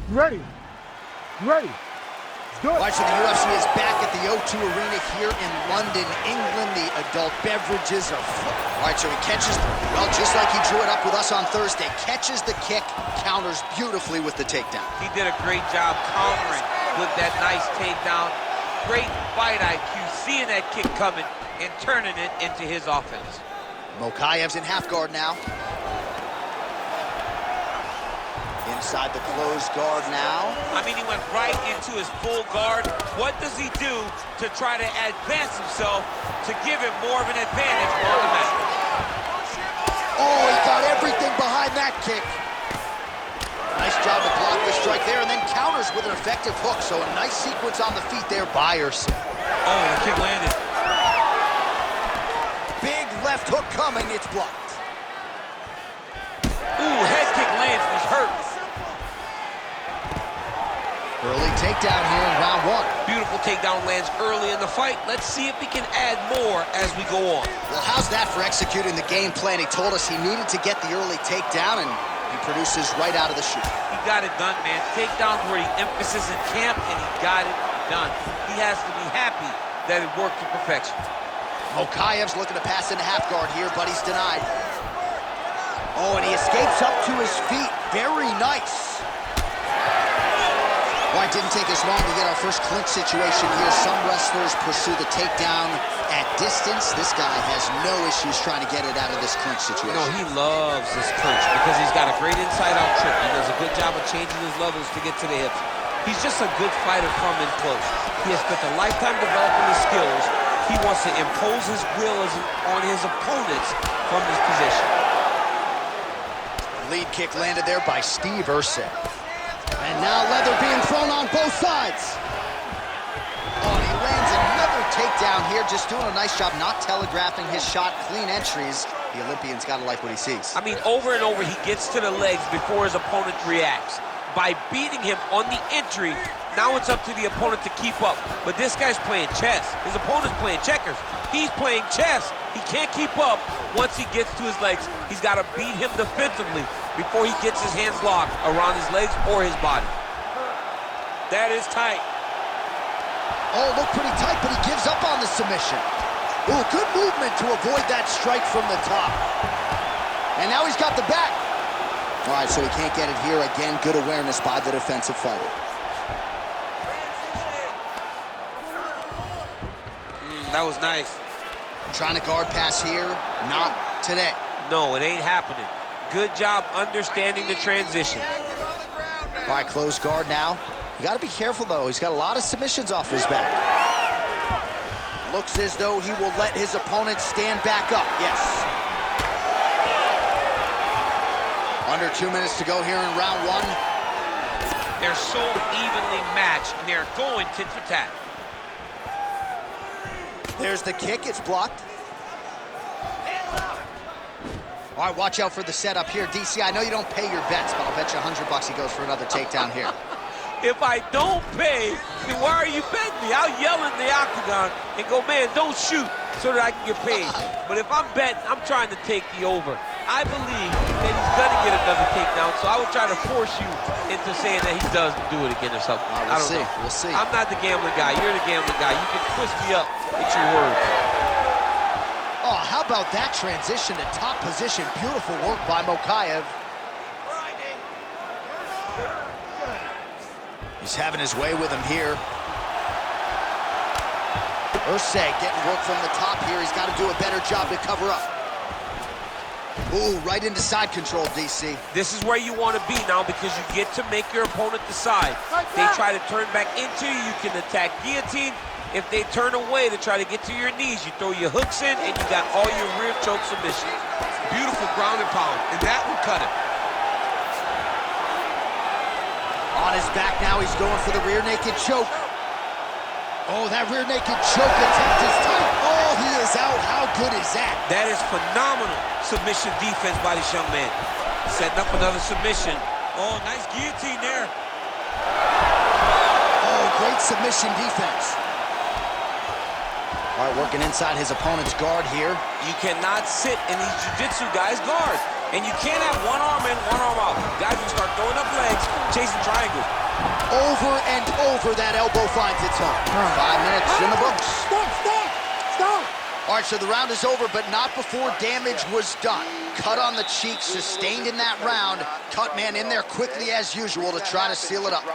You ready? You ready? Good. Watching the UFC is back at the O2 Arena here in London, England. The adult beverages are full. All right, so he catches, well, just like he drew it up with us on Thursday, catches the kick, counters beautifully with the takedown. He did a great job countering with that nice takedown. Great fight IQ, seeing that kick coming and turning it into his offense. Mokaev's in half guard now. Inside the closed guard now. I mean, he went right into his full guard. What does he do to try to advance himself to give him more of an advantage on the mat? Oh, he got everything behind that kick. Nice job to block the strike there, and then counters with an effective hook. So a nice sequence on the feet there by Erceg. Oh, the kick landed. Big left hook coming, it's blocked. Ooh, head kick lands, he's hurt. Early takedown here in round one. Beautiful takedown lands early in the fight. Let's see if we can add more as we go on. Well, how's that for executing the game plan? He told us he needed to get the early takedown, and he produces right out of the chute. He got it done, man. Takedowns were the emphasis in camp, and he got it done. He has to be happy that it worked to perfection. Mokaev's looking to pass into half guard here, but he's denied. Oh, and he escapes up to his feet. Very nice. Well, it didn't take us long to get our first clinch situation here. Some wrestlers pursue the takedown at distance. This guy has no issues trying to get it out of this clinch situation. No, he loves this clinch because he's got a great inside-out trip. He does a good job of changing his levels to get to the hips. He's just a good fighter from in close. He has spent a lifetime developing his skills. He wants to impose his will on his opponents from this position. Lead kick landed there by Steve Erceg. And now leather being thrown on both sides. Oh, and he lands another takedown here, just doing a nice job not telegraphing his shot. Clean entries. The Olympian's got to like what he sees. I mean, over and over, he gets to the legs before his opponent reacts. By beating him on the entry, now it's up to the opponent to keep up. But this guy's playing chess. His opponent's playing checkers. He's playing chess. He can't keep up once he gets to his legs. He's got to beat him defensively before he gets his hands locked around his legs or his body. That is tight. Oh, look pretty tight, but he gives up on the submission. Ooh, good movement to avoid that strike from the top. And now he's got the back. All right, so he can't get it here again. Good awareness by the defensive fighter. That was nice. Trying to guard pass here, not today. No, it ain't happening. Good job understanding the transition. All right, close guard now. You got to be careful, though. He's got a lot of submissions off his back. Looks as though he will let his opponent stand back up. Yes. Under 2 minutes to go here in round one. They're so evenly matched, and they're going tit for tat. There's the kick, it's blocked. All right, watch out for the setup here. DC, I know you don't pay your bets, but I'll bet you $100 he goes for another takedown here. If I don't pay, then why are you betting me? I'll yell in the octagon and go, man, don't shoot, so that I can get paid. But if I'm betting, I'm trying to take the over. I believe that he's gonna get another takedown, so I would try to force you into saying that he doesn't do it again or something. We'll see. We'll see. I'm not the gambling guy. You're the gambling guy. You can twist me up with your words. Oh, how about that transition to top position? Beautiful work by Mokaev. He's having his way with him here. Erceg getting work from the top here. He's got to do a better job to cover up. Ooh, right into side control, DC. This is where you want to be now because you get to make your opponent decide. They try to turn back into you, you can attack guillotine. If they turn away to try to get to your knees, you throw your hooks in and you got all your rear choke submissions. Beautiful ground and pound, and that will cut it. On his back now, he's going for the rear naked choke. Oh, that rear naked choke attempt is tight. Oh, he is out. How good is that? That is phenomenal submission defense by this young man. Setting up another submission. Oh, nice guillotine there. Oh, great submission defense. All right, working inside his opponent's guard here. You cannot sit in these jiu-jitsu guys' guard. And you can't have one arm in, one arm out. Guys will start throwing up legs, chasing triangles. Over and over, that elbow finds its home. 5 minutes in the books. Stop! All right, so the round is over, but not before damage was done. Cut on the cheek, sustained in that round. Cut man in there quickly as usual to try to seal it up.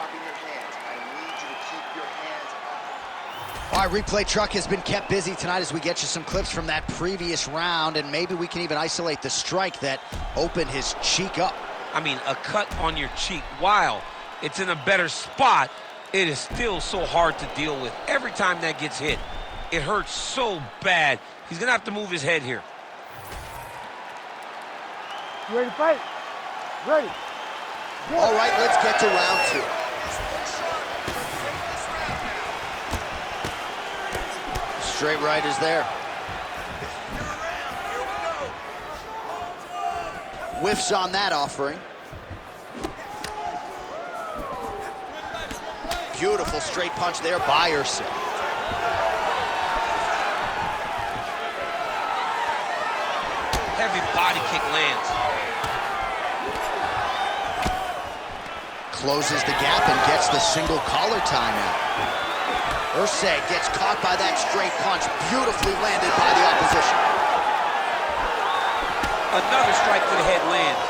All right, replay truck has been kept busy tonight as we get you some clips from that previous round, and maybe we can even isolate the strike that opened his cheek up. I mean, a cut on your cheek, while it's in a better spot, it is still so hard to deal with. Every time that gets hit, it hurts so bad. He's gonna have to move his head here. You ready to fight? Ready. Good. All right, let's get to round 2. Straight right is there. Whiffs on that offering. Beautiful straight punch there by Erceg. Heavy body kick lands. Closes the gap and gets the single collar timeout. Erceg gets caught by that straight punch, beautifully landed by the opposition. Another strike to the head lands.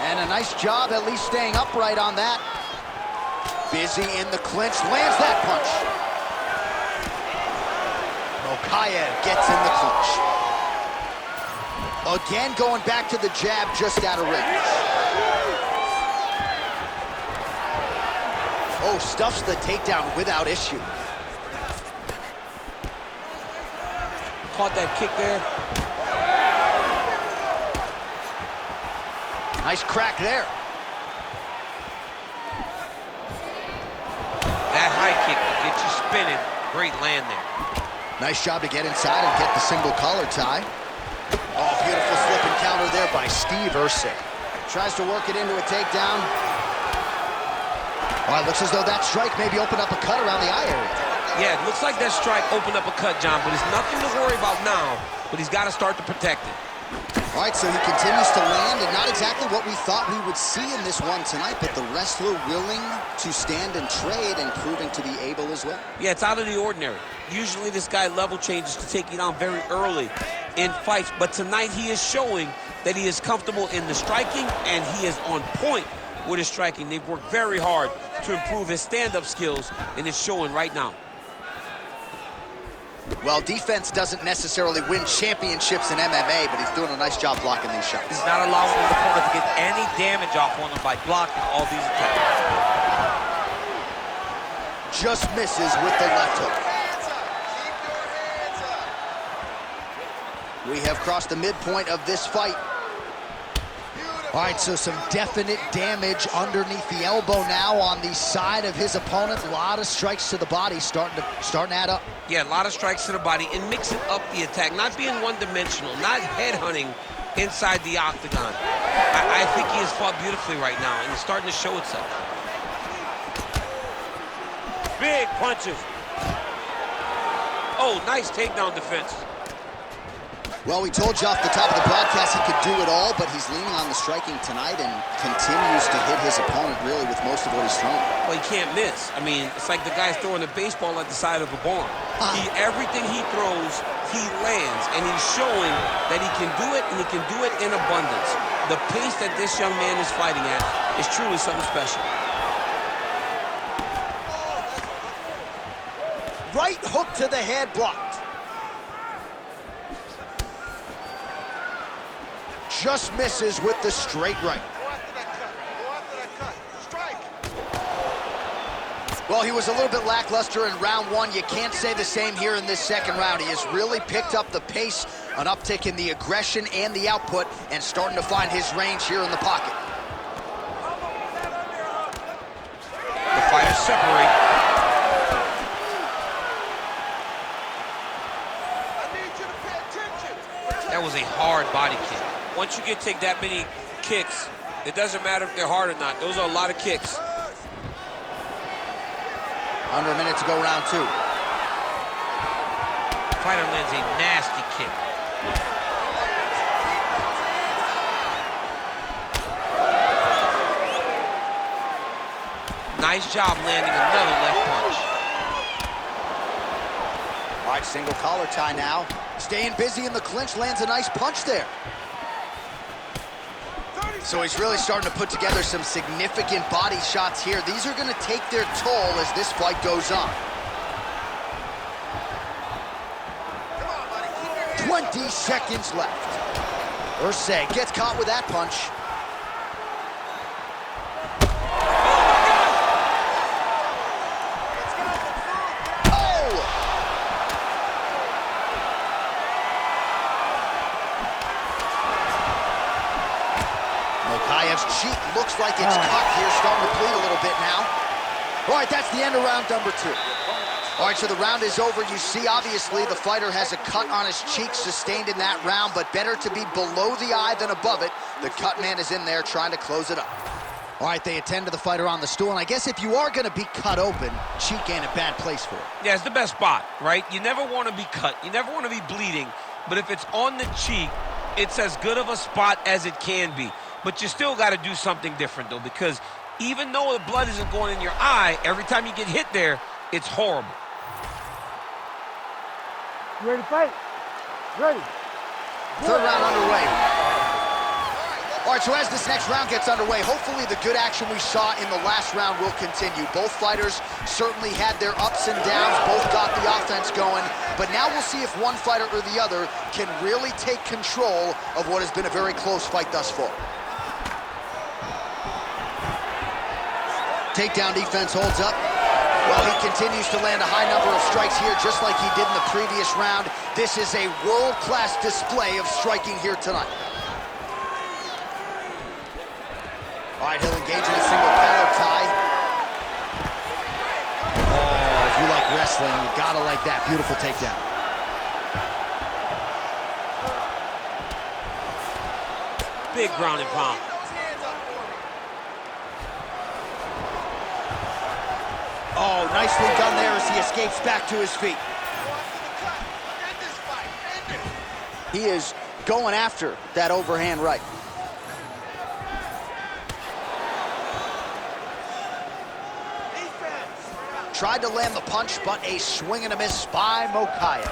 And a nice job at least staying upright on that. Busy in the clinch, lands that punch. Mokaev gets in the clinch. Again going back to the jab just out of range. Oh, stuffs the takedown without issue. Caught that kick there. Nice crack there. That high kick will get you spinning. Great land there. Nice job to get inside and get the single collar tie. Oh, beautiful slip and counter there by Steve Erceg. Tries to work it into a takedown. All right, looks as though that strike maybe opened up a cut around the eye area. Yeah, it looks like that strike opened up a cut, John, but it's nothing to worry about now, but he's got to start to protect it. All right, so he continues to land, and not exactly what we thought we would see in this one tonight, but the wrestler willing to stand and trade and proving to be able as well. Yeah, it's out of the ordinary. Usually this guy level changes to take you down very early in fights, but tonight he is showing that he is comfortable in the striking, and he is on point with his striking. They've worked very hard to improve his stand-up skills, and it's showing right now. Well, defense doesn't necessarily win championships in MMA, but he's doing a nice job blocking these shots. He's not allowing his opponent to get any damage off on him by blocking all these attacks. Just misses with the left hook. We have crossed the midpoint of this fight. All right, so some definite damage underneath the elbow now on the side of his opponent. A lot of strikes to the body starting to add up. Yeah, a lot of strikes to the body and mixing up the attack, not being one-dimensional, not headhunting inside the octagon. I think he has fought beautifully right now, and it's starting to show itself. Big punches. Oh, nice takedown defense. Well, we told you off the top of the broadcast he could do it all, but he's leaning on the striking tonight and continues to hit his opponent really with most of what he's throwing. Well, he can't miss. I mean, it's like the guy's throwing a baseball at the side of a barn. Everything he throws, he lands, and he's showing that he can do it, and he can do it in abundance. The pace that this young man is fighting at is truly something special. Right hook to the head, blocked. Just misses with the straight right. Well, he was a little bit lackluster in round one. You can't say the same here in this second round. He has really picked up the pace, an uptick in the aggression and the output, and starting to find his range here in the pocket. The fighters separate. That was a hard body kick. Once you take that many kicks, it doesn't matter if they're hard or not. Those are a lot of kicks. Under a minute to go, round two. Fighter lands a nasty kick. Nice job landing another left punch. All right, single collar tie now. Staying busy in the clinch, lands a nice punch there. So he's really starting to put together some significant body shots here. These are going to take their toll as this fight goes on. 20 seconds left. Erceg gets caught with that punch. Mokaev's cheek looks like it's cut here, starting to bleed a little bit now. All right, that's the end of round number 2. All right, so the round is over. You see, obviously, the fighter has a cut on his cheek sustained in that round, but better to be below the eye than above it. The cut man is in there trying to close it up. All right, they attend to the fighter on the stool, and I guess if you are going to be cut open, cheek ain't a bad place for it. Yeah, it's the best spot, right? You never want to be cut. You never want to be bleeding, but if it's on the cheek, it's as good of a spot as it can be. But you still got to do something different, though, because even though the blood isn't going in your eye, every time you get hit there, it's horrible. You ready to fight? Ready. Third round underway. All right, so as this next round gets underway, hopefully the good action we saw in the last round will continue. Both fighters certainly had their ups and downs, both got the offense going, but now we'll see if one fighter or the other can really take control of what has been a very close fight thus far. Takedown defense holds up. Well, he continues to land a high number of strikes here, just like he did in the previous round. This is a world-class display of striking here tonight. All right, he'll engage in a single collar tie. Oh, if you like wrestling, you gotta like that. Beautiful takedown. Big ground and pound. Oh, nicely done there as he escapes back to his feet. He is going after that overhand right. Tried to land the punch, but a swing and a miss by Mokaev.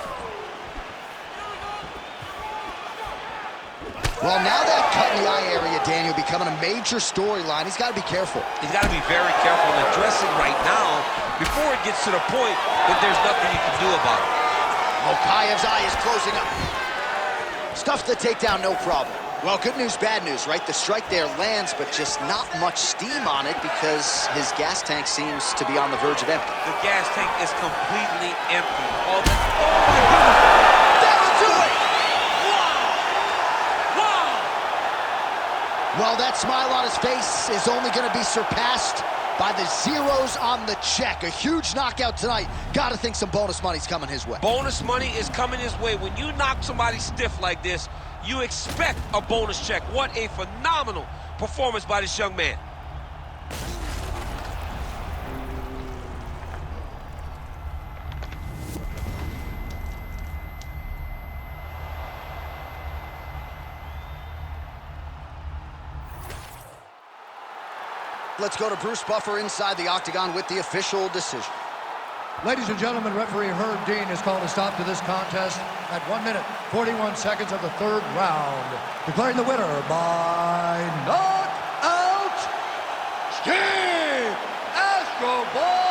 Well, now that cut in the eye area, Daniel, becoming a major storyline. He's got to be careful. He's got to be very careful and address it right now before it gets to the point that there's nothing you can do about it. Mokaev's eye is closing up. Stuffs the takedown, no problem. Well, good news, bad news, right? The strike there lands, but just not much steam on it because his gas tank seems to be on the verge of empty. The gas tank is completely empty. Oh my goodness. That'll do it! Wow! Well, that smile on his face is only going to be surpassed by the zeros on the check. A huge knockout tonight. Got to think some bonus money's coming his way. Bonus money is coming his way. When you knock somebody stiff like this, you expect a bonus check. What a phenomenal performance by this young man. Let's go to Bruce Buffer inside the octagon with the official decision. Ladies and gentlemen, referee Herb Dean has called a stop to this contest at 1 minute, 41 seconds of the third round, declaring the winner by knockout, Steve Astro Boy